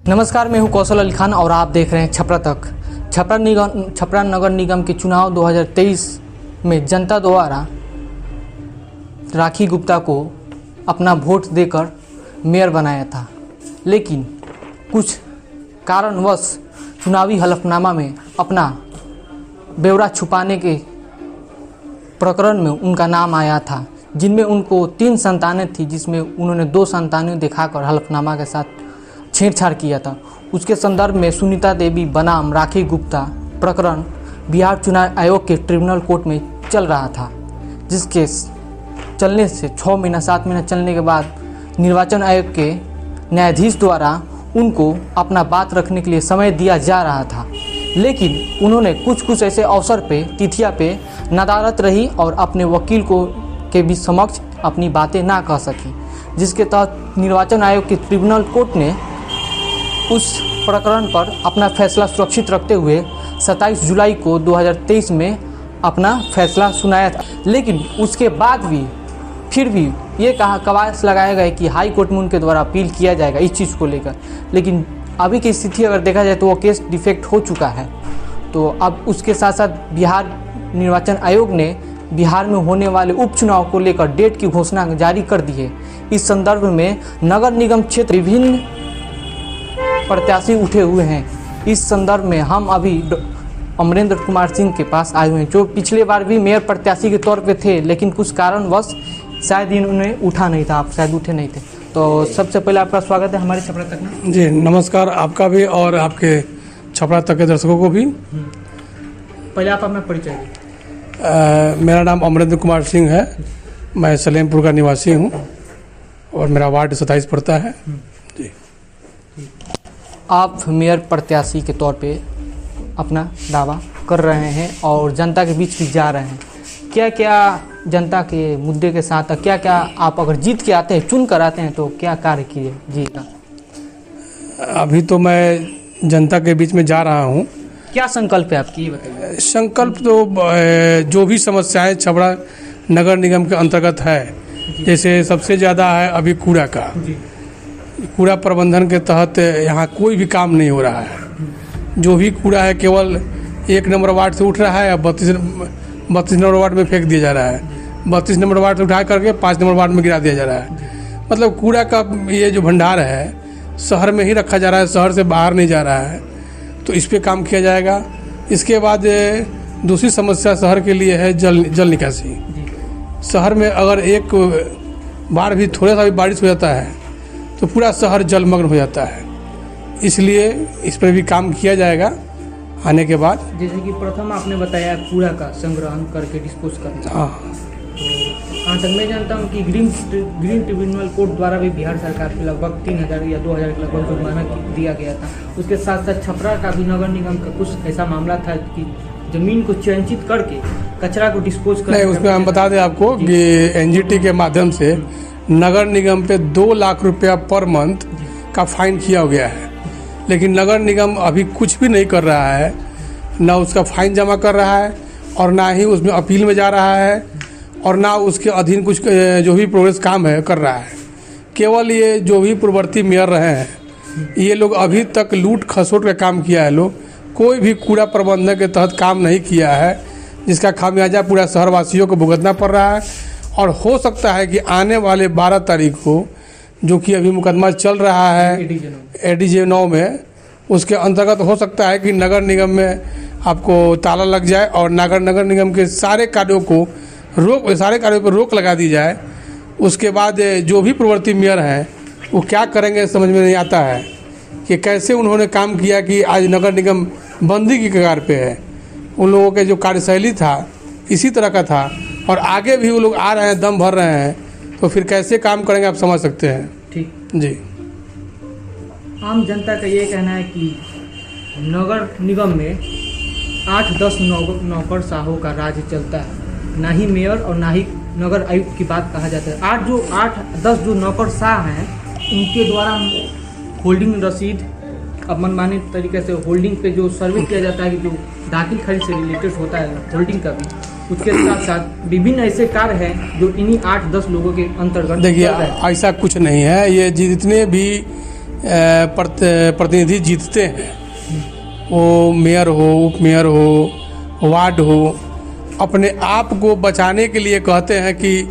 नमस्कार, मैं हूं कौशल अली खान और आप देख रहे हैं छपरा तक। छपरा नगर निगम के चुनाव 2023 में जनता द्वारा राखी गुप्ता को अपना वोट देकर मेयर बनाया था, लेकिन कुछ कारणवश चुनावी हलफनामा में अपना ब्यौरा छुपाने के प्रकरण में उनका नाम आया था, जिनमें उनको 3 संतानें थी, जिसमें उन्होंने 2 संतानें दिखाकर हलफनामा के साथ छेड़छाड़ किया था। उसके संदर्भ में सुनीता देवी बनाम राखी गुप्ता प्रकरण बिहार चुनाव आयोग के ट्रिब्यूनल कोर्ट में चल रहा था, जिसके चलने से 6 महीना 7 महीना चलने के बाद निर्वाचन आयोग के न्यायाधीश द्वारा उनको अपना बात रखने के लिए समय दिया जा रहा था, लेकिन उन्होंने कुछ ऐसे अवसर पे तिथियां पे नदारत रही और अपने वकील को के भी समक्ष अपनी बातें ना कह सकी, जिसके तहत निर्वाचन आयोग के ट्रिब्यूनल कोर्ट ने उस प्रकरण पर अपना फैसला सुरक्षित रखते हुए 27 जुलाई को 2023 में अपना फैसला सुनाया था। लेकिन उसके बाद भी फिर भी ये कवायद लगाया गया कि हाई कोर्ट में उनके द्वारा अपील किया जाएगा इस चीज़ को लेकर, लेकिन अभी की स्थिति अगर देखा जाए तो वो केस डिफेक्ट हो चुका है। तो अब उसके साथ साथ बिहार निर्वाचन आयोग ने बिहार में होने वाले उपचुनाव को लेकर डेट की घोषणा जारी कर दी है। इस संदर्भ में नगर निगम क्षेत्र विभिन्न प्रत्याशी उठे हुए हैं। इस संदर्भ में हम अभी अमरेंद्र कुमार सिंह के पास आए हुए हैं, जो पिछले बार भी मेयर प्रत्याशी के तौर पे थे, लेकिन कुछ कारणवश शायद इन्होंने उठा नहीं था, आप शायद उठे नहीं थे। तो सबसे पहले आपका स्वागत है हमारे छपरा तक में। जी नमस्कार, आपका भी और आपके छपरा तक के दर्शकों को भी। पहले आप अपना परिचय दें। मेरा नाम अमरेंद्र कुमार सिंह है, मैं सलेमपुर का निवासी हूँ और मेरा वार्ड 27 पड़ता है। जी, आप मेयर प्रत्याशी के तौर पे अपना दावा कर रहे हैं और जनता के बीच भी जा रहे हैं। क्या क्या जनता के मुद्दे के साथ क्या क्या आप अगर जीत के आते हैं, चुन कर आते हैं, तो क्या कार्य किए जी का? अभी तो मैं जनता के बीच में जा रहा हूँ। क्या संकल्प है आपकी, ये बताइए। संकल्प तो जो भी समस्याएं छपरा नगर निगम के अंतर्गत है, जैसे सबसे ज़्यादा है अभी कूड़ा का। कूड़ा प्रबंधन के तहत यहाँ कोई भी काम नहीं हो रहा है। जो भी कूड़ा है केवल 1 नंबर वार्ड से उठ रहा है, 32 नंबर वार्ड में फेंक दिया जा रहा है, 32 नंबर वार्ड से उठा करके 5 नंबर वार्ड में गिरा दिया जा रहा है। मतलब कूड़ा का ये जो भंडार है शहर में ही रखा जा रहा है, शहर से बाहर नहीं जा रहा है। तो इस पे काम किया जाएगा। इसके बाद दूसरी समस्या शहर के लिए है जल निकासी। शहर में अगर एक बार भी थोड़ा सा भी बारिश हो जाता है तो पूरा शहर जलमग्न हो जाता है, इसलिए इस पर भी काम किया जाएगा आने के बाद। जैसे कि प्रथम आपने बताया कूड़ा का संग्रहण करके डिस्पोज करना। हाँ, तो कहाँ तक मैं जानता हूँ कि ग्रीन ट्रिब्यूनल कोर्ट द्वारा भी बिहार सरकार को लगभग 3000 या 2000 के लगभग जुर्माना दिया गया था। उसके साथ साथ छपरा का भी नगर निगम का कुछ ऐसा मामला था कि जमीन को चयनित करके कचरा को डिस्पोज कर। नहीं, उसमें हम बता दें आपको कि एनजीटी के माध्यम से नगर निगम पे 2 लाख रुपया पर मंथ का फाइन किया गया है, लेकिन नगर निगम अभी कुछ भी नहीं कर रहा है, ना उसका फाइन जमा कर रहा है और ना ही उसमें अपील में जा रहा है और ना उसके अधीन कुछ जो भी प्रोग्रेस काम है कर रहा है। केवल ये जो भी पूर्ववर्ती मेयर रहे हैं ये लोग अभी तक लूट खसोट का काम किया है। लोग कोई भी कूड़ा प्रबंधन के तहत काम नहीं किया है, जिसका खामियाजा पूरा शहरवासियों को भुगतना पड़ रहा है। और हो सकता है कि आने वाले 12 तारीख को, जो कि अभी मुकदमा चल रहा है एडीजे 9 में, उसके अंतर्गत हो सकता है कि नगर निगम में आपको ताला लग जाए और नगर निगम के सारे कार्यों पर रोक लगा दी जाए। उसके बाद जो भी पूर्ववर्ती मेयर हैं वो क्या करेंगे समझ में नहीं आता है कि कैसे उन्होंने काम किया कि आज नगर निगम बंदी की कगार पे है। उन लोगों के जो कार्यशैली था इसी तरह का था और आगे भी वो लोग आ रहे हैं, दम भर रहे हैं, तो फिर कैसे काम करेंगे आप समझ सकते हैं। ठीक जी। आम जनता का ये कहना है कि नगर निगम में 8-10 नौकरशाहों का राज्य चलता है, ना ही मेयर और ना ही नगर आयुक्त की बात कहा जाता है। 8-10 जो नौकरशाह हैं उनके द्वारा होल्डिंग रसीद अब मनमाने तरीके से होल्डिंग पे जो सर्वे किया जाता है कि जो दाखिल खरीद से रिलेटेड होता है होल्डिंग का भी, उसके साथ साथ विभिन्न ऐसे कार्य हैं जो इन्हीं 8-10 लोगों के अंतर्गत। देखिए ऐसा कुछ नहीं है, ये जितने भी प्रतिनिधि जीतते हैं, वो मेयर हो, उप मेयर हो, वार्ड हो, अपने आप को बचाने के लिए कहते हैं कि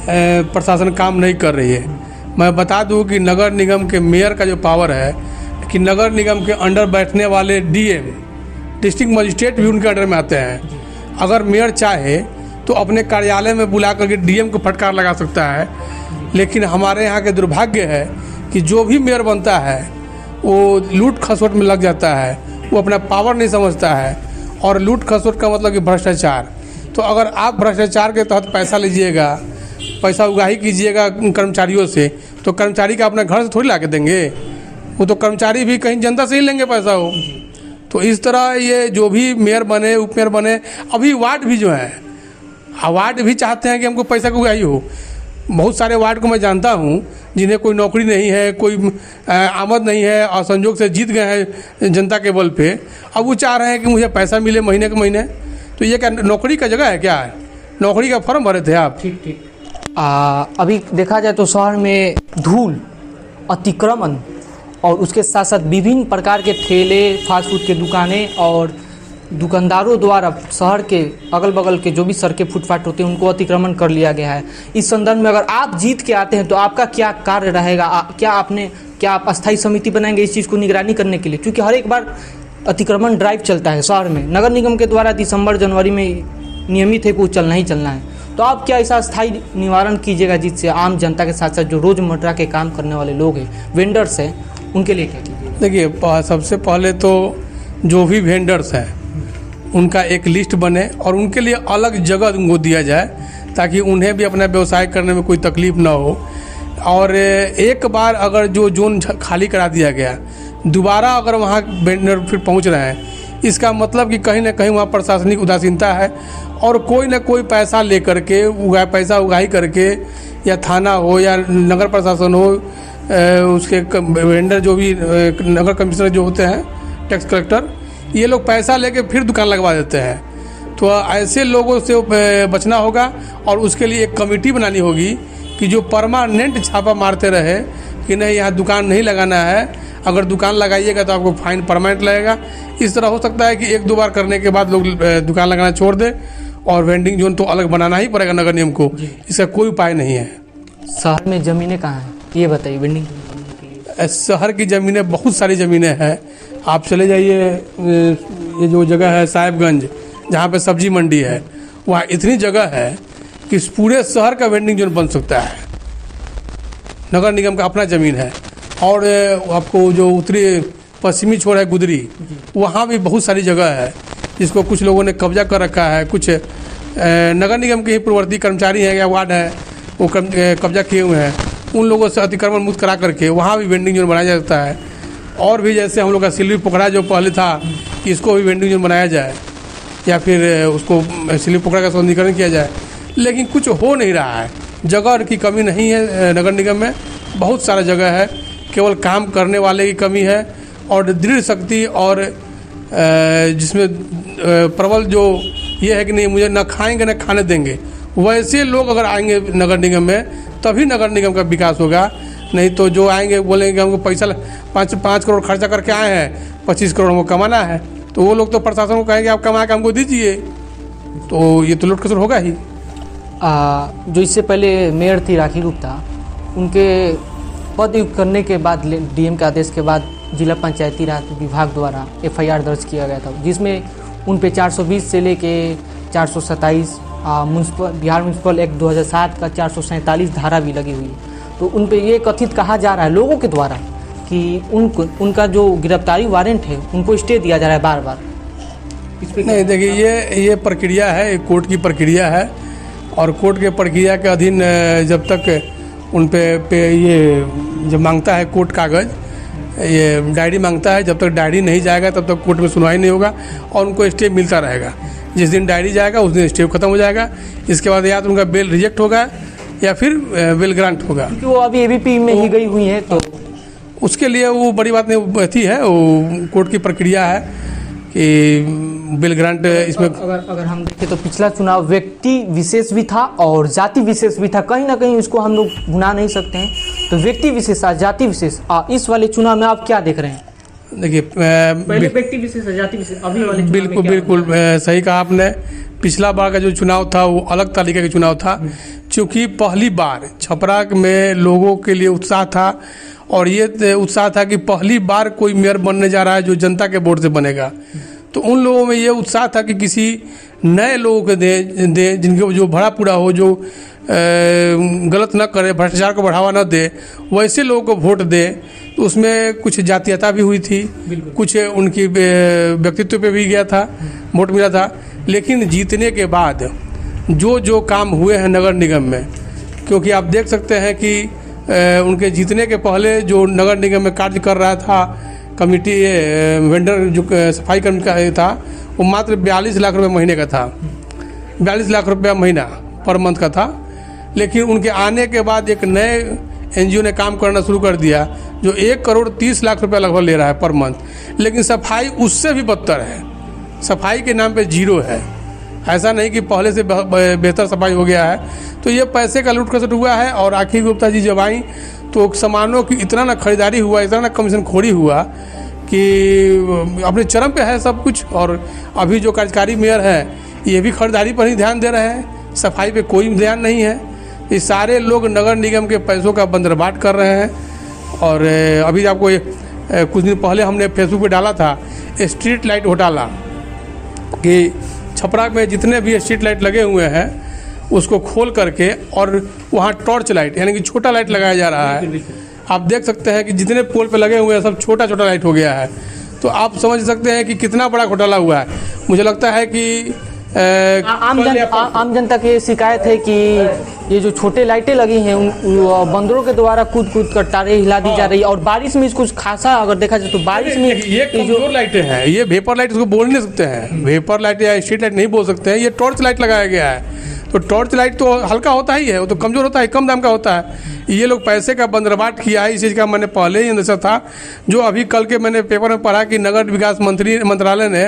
प्रशासन काम नहीं कर रही है। मैं बता दूं कि नगर निगम के मेयर का जो पावर है कि नगर निगम के अंडर बैठने वाले डीएम, डिस्ट्रिक्ट मजिस्ट्रेट भी उनके अंडर में आते हैं। अगर मेयर चाहे तो अपने कार्यालय में बुला करके डीएम को फटकार लगा सकता है, लेकिन हमारे यहाँ के दुर्भाग्य है कि जो भी मेयर बनता है वो लूट खसोट में लग जाता है, वो अपना पावर नहीं समझता है। और लूट खसोट का मतलब कि भ्रष्टाचार। तो अगर आप भ्रष्टाचार के तहत पैसा लीजिएगा, पैसा उगाही कीजिएगा कर्मचारियों से, तो कर्मचारी का अपने घर से थोड़ी ला के देंगे, वो तो कर्मचारी भी कहीं जनता से ही लेंगे पैसा हो। तो इस तरह ये जो भी मेयर बने, उप मेयर बने, अभी वार्ड भी जो है, वार्ड भी चाहते हैं कि हमको पैसा की उगाही हो। बहुत सारे वार्ड को मैं जानता हूँ जिन्हें कोई नौकरी नहीं है, कोई आमद नहीं है और संजोग से जीत गए हैं जनता के बल पे, अब वो चाह रहे हैं कि मुझे पैसा मिले महीने के महीने। तो ये क्या नौकरी का जगह है क्या? नौकरी का फॉर्म भरे थे आप? ठीक ठीक। अभी देखा जाए तो शहर में धूल, अतिक्रमण और उसके साथ साथ विभिन्न प्रकार के ठेले, फास्ट फूड के दुकानें और दुकानदारों द्वारा शहर के अगल बगल के जो भी सड़कें, फुटपाथ होते हैं उनको अतिक्रमण कर लिया गया है। इस संदर्भ में अगर आप जीत के आते हैं तो आपका क्या कार्य रहेगा? क्या आप अस्थायी समिति बनाएंगे इस चीज़ को निगरानी करने के लिए? क्योंकि हर एक बार अतिक्रमण ड्राइव चलता है शहर में, नगर निगम के द्वारा दिसंबर जनवरी में नियमित है कि वो चलना ही चलना है। तो आप क्या ऐसा अस्थायी निवारण कीजिएगा जिससे आम जनता के साथ साथ जो रोज़मर्रा के काम करने वाले लोग हैं, वेंडर्स हैं, उनके लिए क्या कीजिएगा? देखिए, सबसे पहले तो जो भी वेंडर्स हैं उनका एक लिस्ट बने और उनके लिए अलग जगह उनको दिया जाए ताकि उन्हें भी अपना व्यवसाय करने में कोई तकलीफ ना हो। और एक बार अगर जो जोन खाली करा दिया गया, दोबारा अगर वहाँ वेंडर फिर पहुँच रहे हैं, इसका मतलब कि कहीं ना कहीं वहाँ प्रशासनिक उदासीनता है और कोई ना कोई पैसा ले करके पैसा उगाही करके, या थाना हो या नगर प्रशासन हो, उसके वेंडर जो भी नगर कमिश्नर जो होते हैं, टैक्स कलेक्टर, ये लोग पैसा लेके फिर दुकान लगवा देते हैं। तो ऐसे लोगों से बचना होगा और उसके लिए एक कमेटी बनानी होगी कि जो परमानेंट छापा मारते रहे कि नहीं यहाँ दुकान नहीं लगाना है, अगर दुकान लगाइएगा तो आपको फाइन परमानेंट लगेगा। इस तरह हो सकता है कि एक दो बार करने के बाद लोग दुकान लगाना छोड़ दे और वेंडिंग जोन तो अलग बनाना ही पड़ेगा नगर निगम को, इसका कोई उपाय नहीं है। शहर में ज़मीनें कहाँ हैं ये बताइए? वेंडिंग शहर की ज़मीनें, बहुत सारी ज़मीनें हैं। आप चले जाइए, ये जो जगह है साहिबगंज, जहाँ पे सब्जी मंडी है, वहाँ इतनी जगह है कि इस पूरे शहर का वेंडिंग जोन बन सकता है। नगर निगम का अपना ज़मीन है। और आपको जो उत्तरी पश्चिमी छोर है गुदरी, वहाँ भी बहुत सारी जगह है जिसको कुछ लोगों ने कब्जा कर रखा है। कुछ नगर निगम के ही पूर्ववर्ती कर्मचारी हैं या वार्ड है, वो कब्जा किए हुए हैं। उन लोगों से अतिक्रमण मुक्त करा करके वहाँ भी वेंडिंग जोन बनाया जा सकता है। और भी जैसे हम लोग का सिल्वी पोखरा जो पहले था, इसको भी वेंडिंग जोन बनाया जाए या फिर उसको सिल्वी पोखरा का सौंदर्यीकरण किया जाए, लेकिन कुछ हो नहीं रहा है। जगह की कमी नहीं है नगर निगम में, बहुत सारा जगह है, केवल काम करने वाले की कमी है और दृढ़ शक्ति और जिसमें प्रबल जो ये है कि नहीं मुझे न खाएंगे न खाने देंगे, वैसे लोग अगर आएंगे नगर निगम में तभी नगर निगम का विकास होगा। नहीं तो जो आएंगे बोलेंगे हमको पैसा 5 करोड़ खर्चा करके आए हैं, 25 करोड़ हमको कमाना है, तो वो लोग तो प्रशासन को कहेंगे आप कमा के हमको दीजिए, तो ये तो लूट खसोट होगा ही। जो इससे पहले मेयर थी राखी गुप्ता, उनके पदयुक्त करने के बाद डीएम के आदेश के बाद जिला पंचायती राज विभाग द्वारा एफआईआर दर्ज किया गया था, जिसमें उन पे 420 से लेके 427 बिहार म्यूनसिपल एक्ट 2007 का 447 धारा भी लगी हुई है। तो उन पे ये कथित कहा जा रहा है लोगों के द्वारा कि उनका जो गिरफ्तारी वारंट है उनको स्टे दिया जा रहा है बार बार। इस पे नहीं, देखिए ये प्रक्रिया है, कोर्ट की प्रक्रिया है और कोर्ट के प्रक्रिया के अधीन जब तक उन पे ये जब मांगता है कोर्ट कागज़, ये डायरी मांगता है, जब तक डायरी नहीं जाएगा तब तक कोर्ट में सुनवाई नहीं होगा और उनको स्टे मिलता रहेगा। जिस दिन डायरी जाएगा उस दिन स्टे खत्म हो जाएगा। इसके बाद या तो उनका बेल रिजेक्ट होगा या फिर बेल ग्रांट होगा। क्योंकि वो अभी एबीपी में ही गई हुई है, तो उसके लिए वो बड़ी बात नहीं थी है, वो कोर्ट की प्रक्रिया है। कि बिल ग्रांट इसमें। अगर हम देखें तो पिछला चुनाव व्यक्ति विशेष भी था और जाति विशेष भी था, कहीं ना कहीं उसको हम लोग भुना नहीं सकते हैं। तो व्यक्ति विशेष जाति विशेष इस वाले चुनाव में आप क्या देख रहे हैं? देखिए, पहले व्यक्ति विशेष जाति विशेष, अभी वाले बिल्कुल बिल्कुल सही कहा आपने। पिछला बार का जो चुनाव था वो अलग तरीके का चुनाव था, क्योंकि पहली बार छपरा में लोगों के लिए उत्साह था, और ये उत्साह था कि पहली बार कोई मेयर बनने जा रहा है जो जनता के वोट से बनेगा। तो उन लोगों में ये उत्साह था कि किसी नए लोगों को दे जिनके जो भरा पूरा हो, जो गलत न करे, भ्रष्टाचार को बढ़ावा न दे, वैसे लोगों को वोट दे। तो उसमें कुछ जातीयता भी हुई थी, कुछ उनकी व्यक्तित्व पे भी गया था, वोट मिला था। लेकिन जीतने के बाद जो काम हुए हैं नगर निगम में, क्योंकि आप देख सकते हैं कि उनके जीतने के पहले जो नगर निगम में कार्य कर रहा था कमिटी, वेंडर जो सफाई कर्मी का था, वो मात्र 42 लाख रुपए महीने का था, 42 लाख रुपया महीना पर मंथ का था। लेकिन उनके आने के बाद एक नए एनजीओ ने काम करना शुरू कर दिया जो 1 करोड़ 30 लाख रुपया लगभग ले रहा है पर मंथ। लेकिन सफाई उससे भी बदतर है, सफाई के नाम पे जीरो है। ऐसा नहीं कि पहले से बेहतर सफाई हो गया है। तो ये पैसे का लूट खसुट हुआ है। और राखी गुप्ता जी जब आई तो सामानों की इतना ना खरीदारी हुआ, इतना ना कमीशन खोरी हुआ कि अपने चरम पे है सब कुछ। और अभी जो कार्यकारी मेयर है ये भी खरीदारी पर ही ध्यान दे रहे हैं, सफाई पे कोई ध्यान नहीं है। ये सारे लोग नगर निगम के पैसों का बंदरबाट कर रहे हैं। और अभी आपको कुछ दिन पहले हमने फेसबुक पे डाला था स्ट्रीट लाइट घोटाला, कि छपरा में जितने भी स्ट्रीट लाइट लगे हुए हैं उसको खोल करके और वहाँ टॉर्च लाइट यानी कि छोटा लाइट लगाया जा रहा है। आप देख सकते हैं कि जितने पोल पे लगे हुए हैं सब छोटा छोटा लाइट हो गया है। तो आप समझ सकते हैं कि कितना बड़ा घोटाला हुआ है। मुझे लगता है कि आम जनता की शिकायत है कि ये जो छोटे लाइटें लगी हैं बंदरों के द्वारा कूद कर तारे हिला दी जा रही है। और बारिश में कुछ खासा अगर देखा जाए तो बारिश में ये कमजोर लाइटें हैं, ये वेपर लाइट उसको बोल नहीं सकते हैं, वेपर लाइट या स्ट्रीट लाइट नहीं बोल सकते हैं, ये टॉर्च लाइट लगाया गया है। तो टॉर्च लाइट तो हल्का होता ही है, वो तो कमज़ोर होता है, कम दाम का होता है। ये लोग पैसे का बंदरबाट किया है, इस चीज़ का मैंने पहले ही अंदेशा था। जो अभी कल के मैंने पेपर में पढ़ा कि नगर विकास मंत्रालय ने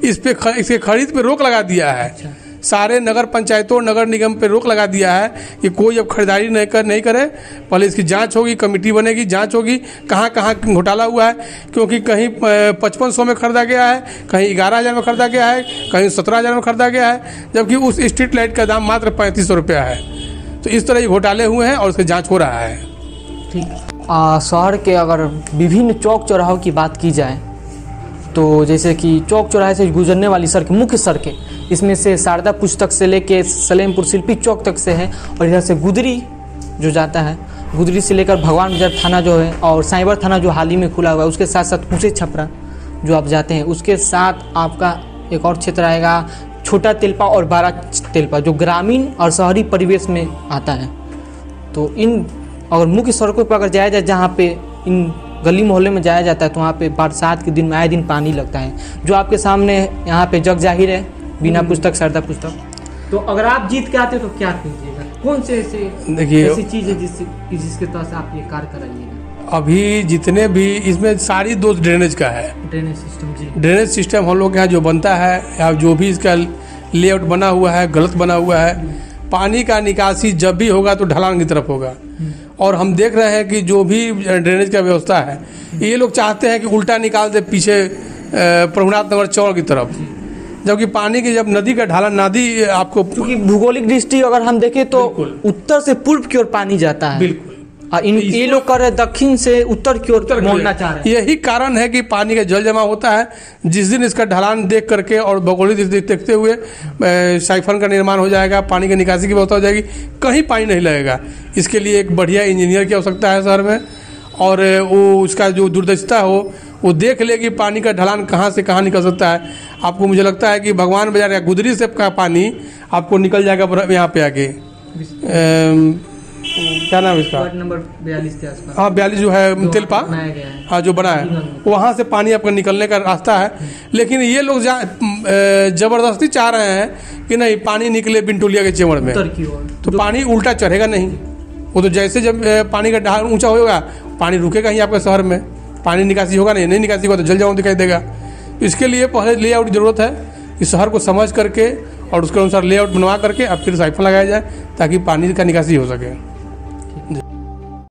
इसके खरीद पे रोक लगा दिया है। सारे नगर पंचायतों नगर निगम पे रोक लगा दिया है कि कोई अब खरीदारी नहीं करे। पहले इसकी जांच होगी, कमेटी बनेगी, जांच होगी कहाँ कहाँ घोटाला हुआ है। क्योंकि कहीं 5500 में खरीदा गया है, कहीं 11,000 में खरीदा गया है, कहीं 17,000 में खरीदा गया है, जबकि उस स्ट्रीट लाइट का दाम मात्र 3500 रुपया है। तो इस तरह ये घोटाले हुए हैं और उसकी जाँच हो रहा है। ठीक, शहर के अगर विभिन्न चौक चौराहों की बात की जाए तो जैसे कि चौक चौराहे से गुजरने वाली सड़क, मुख्य सड़कें, इसमें से शारदा पुस्तक से लेके सलेमपुर शिल्पी चौक तक से है। और इधर से गुदरी जो जाता है, गुदरी से लेकर भगवान बाजार थाना जो है और साइबर थाना जो हाल ही में खुला हुआ है, उसके साथ साथ ऊँचे छपरा जो आप जाते हैं, उसके साथ आपका एक और क्षेत्र आएगा छोटा तेलपा और बड़ा तेलपा, जो ग्रामीण और शहरी परिवेश में आता है। तो इन अगर मुख्य सड़कों पर अगर जाया जाए, जहाँ पे इन गली मोहल्ले में जाया जाता है, तो वहाँ पे बरसात के दिन में आए दिन पानी लगता है। जो आपके सामने यहाँ पे जग जाहिर है, बिना पुस्तक शारदा पुस्तक। तो अगर आप जीत के आते तो क्या कीजिएगा? कौन से ऐसी चीज़ है जिसके तहत से आप ये कार्य कराइएगा? अभी जितने भी इसमें सारी दोष ड्रेनेज का है। ड्रेनेज सिस्टम, जी, ड्रेनेज सिस्टम हम लोग के यहाँ जो बनता है या जो भी इसका लेआउट बना हुआ है गलत बना हुआ है। पानी का निकासी जब भी होगा तो ढलान की तरफ होगा। और हम देख रहे हैं कि जो भी ड्रेनेज का व्यवस्था है, ये लोग चाहते हैं कि उल्टा निकाल दे पीछे प्रभुनाथ नगर चौक की तरफ, जबकि पानी की जब नदी का ढालन, नदी आपको, क्योंकि भौगोलिक दृष्टि अगर हम देखें तो उत्तर से पूर्व की ओर पानी जाता है। बिल्कुल। ये लोग कर रहे दक्षिण से उत्तर की ओर मोड़ना चाह रहे हैं। यही कारण है कि पानी का जल जमा होता है। जिस दिन इसका ढलान देख करके और भौगोलिक दृष्टि देखते हुए साइफन का निर्माण हो जाएगा, पानी की निकासी की व्यवस्था हो जाएगी, कहीं पानी नहीं लगेगा। इसके लिए एक बढ़िया इंजीनियर की आवश्यकता है शहर में, और वो उसका जो दूरदर्शिता हो वो देख ले कि पानी का ढलान कहाँ से कहाँ निकल सकता है। आपको मुझे लगता है कि भगवान बाजार या गुदरी से का पानी आपको निकल जाएगा यहाँ पे आके। क्या नाम इसका, वार्ड नंबर 42 के आसपास। हाँ, 42 जो है तेलपा, हाँ जो बना है, वहाँ से पानी आपका निकलने का रास्ता है। लेकिन ये लोग जबरदस्ती चाह रहे हैं कि नहीं पानी निकले बिंटुलिया के चेवड़ में, तो पानी उल्टा चढ़ेगा नहीं। वो तो जैसे जब पानी का ढाल ऊंचा होगा पानी रुकेगा ही आपके शहर में, पानी निकासी होगा नहीं निकासी होगा तो जल जमाव दिखाई देगा। इसके लिए पहले लेआउट की ज़रूरत है कि शहर को समझ करके और उसके अनुसार लेआउट बनवा करके अब फिर साइफन लगाया जाए ताकि पानी का निकासी हो सके।